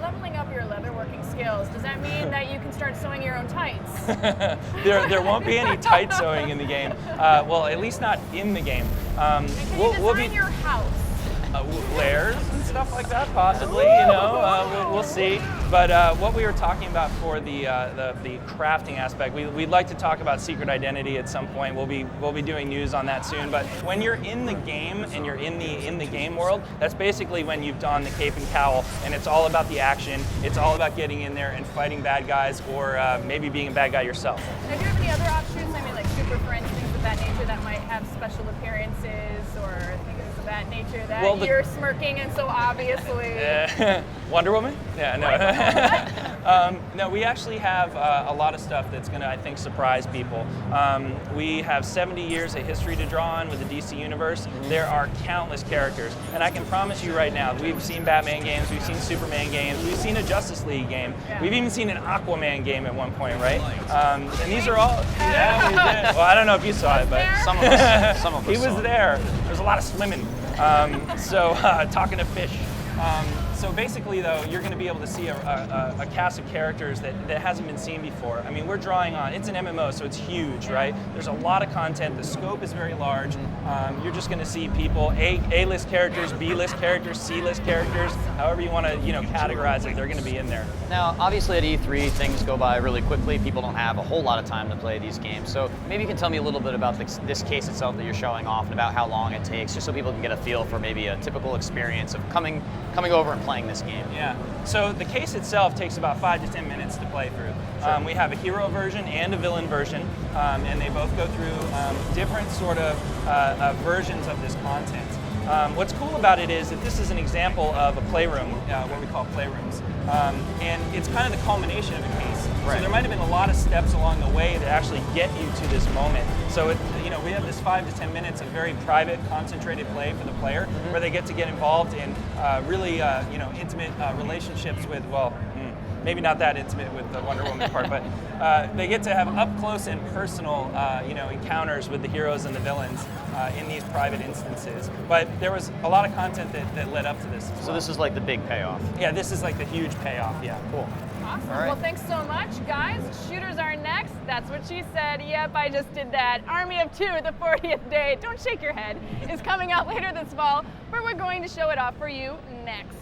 leveling up your leatherworking skills, does that mean that you can start sewing your own tights? There won't be any tight sewing in the game. Well, at least not in the game. And can you design your house? Layers and stuff like that, possibly. You know, we'll see. But what we were talking about for the crafting aspect, we'd like to talk about secret identity at some point. We'll be doing news on that soon. But when you're in the game and you're in the game world, that's basically when you've donned the cape and cowl, and it's all about the action. It's all about getting in there and fighting bad guys, or maybe being a bad guy yourself. Now, do you have any other options? I mean, like super friends, things of that nature that might have special appearances or things of that nature that you're smirking and so obviously. Wonder Woman? Yeah, no. No, we actually have a lot of stuff that's going to, I think, surprise people. We have 70 years of history to draw on with the DC Universe. There are countless characters, and I can promise you right now, we've seen Batman games, we've seen Superman games, we've seen a Justice League game, we've even seen an Aquaman game at one point, right? And these are all, yeah, we did. Well, I don't know if you saw it, but some of us he was there. There's a lot of swimming. Talking to fish. So basically, though, you're going to be able to see a cast of characters that hasn't been seen before. I mean, we're drawing on, it's an MMO, so it's huge, right? There's a lot of content. The scope is very large. You're just going to see people, A-list characters, B-list characters, C-list characters, however you want to, categorize it, they're going to be in there. Now, obviously at E3, things go by really quickly. People don't have a whole lot of time to play these games. So maybe you can tell me a little bit about this case itself that you're showing off and about how long it takes, just so people can get a feel for maybe a typical experience of coming over and playing this game. Yeah, so the case itself takes about 5 to 10 minutes to play through. Sure. We have a hero version and a villain version, and they both go through different sort of versions of this content. What's cool about it is that this is an example of a playroom, what we call playrooms, and it's kind of the culmination of a case. Right. So there might have been a lot of steps along the way that actually get you to this moment. So we have this 5 to 10 minutes of very private, concentrated play for the player, where they get to get involved in really intimate relationships with, maybe not that intimate with the Wonder Woman part, but they get to have up close and personal, encounters with the heroes and the villains in these private instances. But there was a lot of content that led up to this as well. So this is like the big payoff. Yeah, this is like the huge payoff. Yeah, cool. Awesome. All right. Well, thanks so much, guys. Shooters are next. That's what she said. Yep, I just did that. Army of Two, the 40th day. Don't shake your head. Is coming out later this fall, but we're going to show it off for you next.